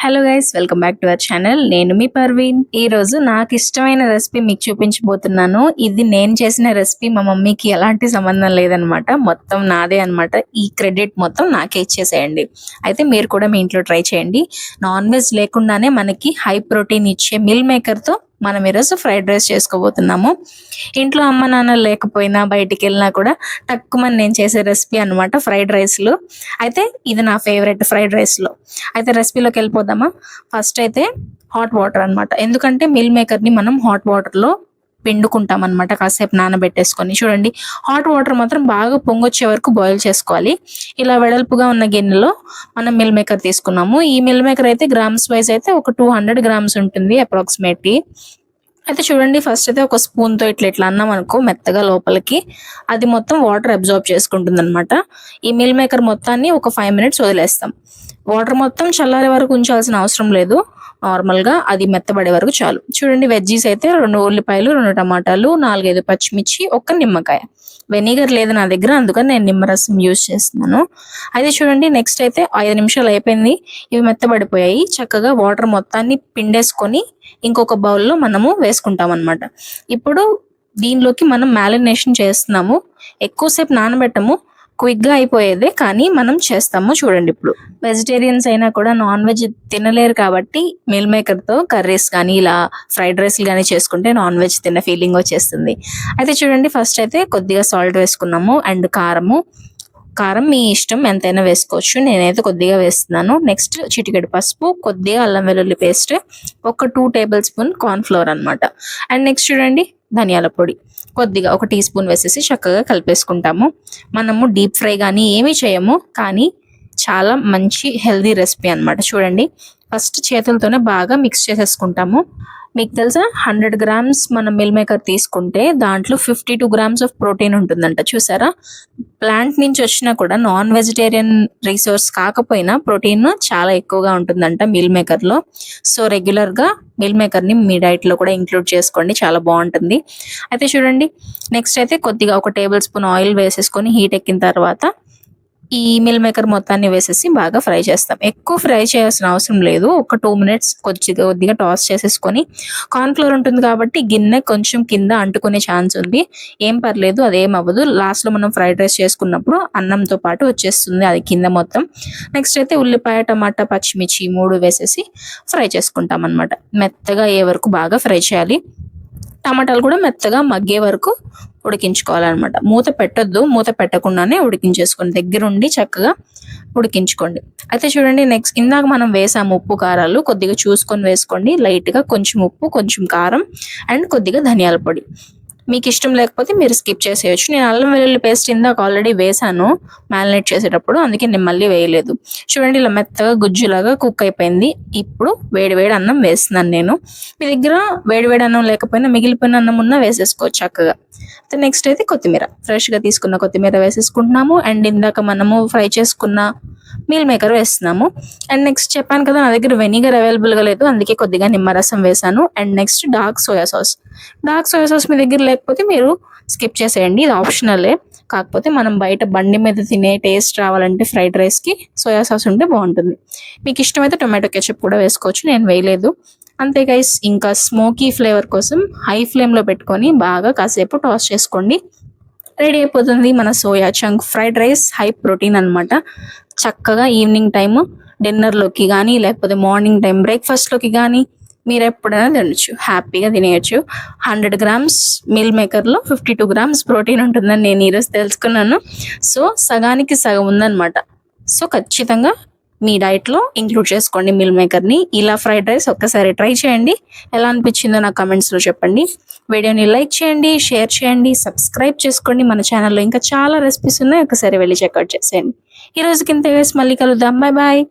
Hello guys, welcome back to our channel. నేను మీ పర్వీన్. ఈ రోజు నాకు ఇష్టమైన రెసిపీ మీకు చూపించబోతున్నాను. ఇది నేను చేసిన రెసిపీ. మా మమ్మీకి ఎలాంటి సంబంధం లేదనమాట, మొత్తం నాదే అనమాట. ఈ క్రెడిట్ మొత్తం నాకే ఇచ్చేసేయండి. అయితే మీరు కూడా మీ ఇంట్లో ట్రై చేయండి. నాన్ వెజ్ లేకుండానే మనకి హై ప్రోటీన్ ఇచ్చే మిల్ మేకర్తో మనం ఈరోజు ఫ్రైడ్ రైస్ చేసుకోబోతున్నాము. ఇంట్లో అమ్మ నాన్న లేకపోయినా బయటికి వెళ్ళినా కూడా తక్కువని నేను చేసే రెసిపీ అనమాట ఫ్రైడ్ రైస్లో. అయితే ఇది నా ఫేవరెట్ ఫ్రైడ్ రైస్లో. అయితే రెసిపీలోకి వెళ్ళిపోదామా. ఫస్ట్ అయితే హాట్ వాటర్ అనమాట, ఎందుకంటే మిల్ మేకర్ని మనం హాట్ వాటర్లో పిండుకుంటాం అనమాట, కాసేపు నానబెట్టేసుకొని. చూడండి, హాట్ వాటర్ మాత్రం బాగా పొంగొచ్చే వరకు బాయిల్ చేసుకోవాలి. ఇలా వెడల్పుగా ఉన్న గిన్నెలో మనం మిల్ మేకర్ తీసుకున్నాము. ఈ మిల్ మేకర్ అయితే గ్రామ్స్ వైజ్ అయితే ఒక 200 గ్రామ్స్ ఉంటుంది అప్రాక్సిమేట్లీ. అయితే చూడండి, ఫస్ట్ అయితే ఒక స్పూన్తో ఇట్లా అన్నాం అనుకో మెత్తగా లోపలికి, అది మొత్తం వాటర్ అబ్జార్బ్ చేసుకుంటుంది అనమాట. ఈ మిల్ మేకర్ మొత్తాన్ని ఒక 5 minutes వదిలేస్తాం. వాటర్ మొత్తం చల్లారే వరకు ఉంచాల్సిన అవసరం లేదు, నార్మల్గా అది మెత్తబడే వరకు చాలు. చూడండి, వెజ్జీస్ అయితే 2 ఉల్లిపాయలు, 2 టమాటాలు, 4-5 పచ్చిమిర్చి, 1 నిమ్మకాయ. వెనిగర్ లేదు నా దగ్గర, అందుకని నేను నిమ్మరసం యూజ్ చేస్తున్నాను. అయితే చూడండి, నెక్స్ట్ అయితే 5 నిమిషాలు అయిపోయింది. ఇవి మెత్తబడిపోయాయి. చక్కగా వాటర్ మొత్తాన్ని పిండేసుకొని ఇంకొక బౌల్లో మనము వేసుకుంటాం అనమాట. ఇప్పుడు దీనిలోకి మనం మ్యారినేషన్ చేస్తున్నాము. ఎక్కువసేపు నానబెట్టము, క్విక్గా అయిపోయేదే కానీ మనం చేస్తాము. చూడండి, ఇప్పుడు వెజిటేరియన్స్ అయినా కూడా నాన్ వెజ్ తినలేరు కాబట్టి మిల్ మేకర్తో కర్రీస్ కానీ ఇలా ఫ్రైడ్ రైస్లు కానీ చేసుకుంటే నాన్ వెజ్ తిన్న ఫీలింగ్ వచ్చేస్తుంది. అయితే చూడండి, ఫస్ట్ అయితే కొద్దిగా సాల్ట్ వేసుకున్నాము అండ్ కారం మీ ఇష్టం ఎంతైనా వేసుకోవచ్చు, నేనైతే కొద్దిగా వేస్తున్నాను. నెక్స్ట్ చిటికెడు పసుపు, కొద్దిగా అల్లం వెల్లుల్లి పేస్ట్, ఒక 2 tablespoon కార్న్ఫ్లోర్ అనమాట. అండ్ నెక్స్ట్ చూడండి, ధనియాల పొడి కొద్దిగా 1 teaspoon వేసేసి చక్కగా కలిపేసుకుంటాము. మనము డీప్ ఫ్రై కానీ ఏమీ చేయము, కానీ చాలా మంచి హెల్దీ రెసిపీ అనమాట. చూడండి, ఫస్ట్ చేతులతోనే బాగా మిక్స్ చేసేసుకుంటాము. మీకు తెలుసా, 100 grams మనం మిల్ మేకర్ తీసుకుంటే దాంట్లో 52 grams ఆఫ్ ప్రోటీన్ ఉంటుందంట. చూసారా, ప్లాంట్ నుంచి వచ్చినా కూడా నాన్ వెజిటేరియన్ రిసోర్స్ కాకపోయినా ప్రోటీన్ చాలా ఎక్కువగా ఉంటుందంట మిల్ మేకర్లో. సో రెగ్యులర్గా మిల్ మేకర్ని మీ డైట్లో కూడా ఇంక్లూడ్ చేసుకోండి, చాలా బాగుంటుంది. అయితే చూడండి, నెక్స్ట్ అయితే కొద్దిగా 1 tablespoon ఆయిల్ వేసేసుకొని హీట్ ఎక్కిన తర్వాత ఈ మిల్ మేకర్ మొత్తాన్ని వేసేసి బాగా ఫ్రై చేస్తాం. ఎక్కువ ఫ్రై చేయాల్సిన అవసరం లేదు, ఒక 2 minutes కొద్దిగా టాస్ చేసేసుకొని. కార్న్ఫ్లోర్ ఉంటుంది కాబట్టి గిన్నె కొంచెం కింద అంటుకునే ఛాన్స్ ఉంది, ఏం పర్లేదు, అదేం అవ్వదు. లాస్ట్లో మనం ఫ్రైడ్ రైస్ చేసుకున్నప్పుడు అన్నంతో పాటు వచ్చేస్తుంది అది కింద మొత్తం. నెక్స్ట్ అయితే ఉల్లిపాయ, టమాటా, పచ్చిమిర్చి 3 వేసేసి ఫ్రై చేసుకుంటాం అనమాట. మెత్తగా అయ్యే వరకు బాగా ఫ్రై చేయాలి. టమాటాలు కూడా మెత్తగా మగ్గే వరకు ఉడికించుకోవాలన్నమాట. మూత పెట్టొద్దు, మూత పెట్టకుండానే ఉడికించేసుకోండి, దగ్గరుండి చక్కగా ఉడికించుకోండి. అయితే చూడండి, నెక్స్ట్ ఇందాక మనం వేసాము ఉప్పు కారాలు, కొద్దిగా చూసుకొని వేసుకోండి. లైట్గా కొంచెం ఉప్పు, కొంచెం కారం అండ్ కొద్దిగా ధనియాల పొడి. మీకు ఇష్టం లేకపోతే మీరు స్కిప్ చేసేయచ్చు. నేను అల్లం వెల్లుల్లి పేస్ట్ ఇందాక ఆల్రెడీ వేసాను మ్యారినేట్ చేసేటప్పుడు, అందుకే నేను మళ్ళీ వేయలేదు. చూడండి, ఇలా మెత్తగా గుజ్జులాగా కుక్ అయిపోయింది. ఇప్పుడు వేడి అన్నం వేస్తున్నాను నేను. మీ దగ్గర వేడి అన్నం లేకపోయినా మిగిలిపోయిన అన్నం ఉన్నా వేసేసుకోవచ్చు చక్కగా. నెక్స్ట్ అయితే కొత్తిమీర, ఫ్రెష్గా తీసుకున్న కొత్తిమీర వేసేసుకుంటున్నాము. అండ్ ఇందాక మనము ఫ్రై చేసుకున్న మీల్ మేకర్ వేస్తున్నాము. అండ్ నెక్స్ట్ చెప్పాను కదా, నా దగ్గర వెనిగర్ అవైలబుల్గా లేదు, అందుకే కొద్దిగా నిమ్మరసం వేసాను. And next dark soya sauce మీ దగ్గర లేకపోతే మీరు స్కిప్ చేసేయండి, ఇది ఆప్షనలే. కాకపోతే మనం బయట బండి మీద తినే టేస్ట్ రావాలంటే ఫ్రైడ్ రైస్కి సోయా సాస్ ఉంటే బాగుంటుంది. మీకు ఇష్టమైతే టొమాటో కెచప్ కూడా వేసుకోవచ్చు, నేను వేయలేదు. అంతే గైస్, ఇంకా స్మోకీ ఫ్లేవర్ కోసం హై ఫ్లేమ్లో పెట్టుకొని బాగా కాసేపు టాస్ చేసుకోండి. రెడీ అయిపోతుంది మన soya chunk fried rice, high protein అనమాట. చక్కగా ఈవినింగ్ టైము డిన్నర్లోకి కానీ లేకపోతే మార్నింగ్ టైం బ్రేక్ఫాస్ట్లోకి కానీ మీరు ఎప్పుడైనా తినచ్చు, హ్యాపీగా తినేయచ్చు. 100 grams మిల్ మేకర్లో 52 grams ప్రోటీన్ ఉంటుందని నేను ఈరోజు తెలుసుకున్నాను. సో సగానికి సగం ఉందన్నమాట. సో ఖచ్చితంగా మీ డైట్లో ఇంక్లూడ్ చేసుకోండి మిల్ మేకర్ని. ఇలా ఫ్రైడ్ రైస్ ఒక్కసారి ట్రై చేయండి, ఎలా అనిపించిందో నాకు కమెంట్స్లో చెప్పండి. వీడియోని లైక్ చేయండి, షేర్ చేయండి, సబ్స్క్రైబ్ చేసుకోండి. మన ఛానల్లో ఇంకా చాలా రెసిపీస్ ఉన్నాయి, ఒకసారి వెళ్ళి చెక్అవుట్ చేసేయండి. ఈ రోజుకి ఇంత వేసి మళ్ళీ కలుద్దాం. బాయ్.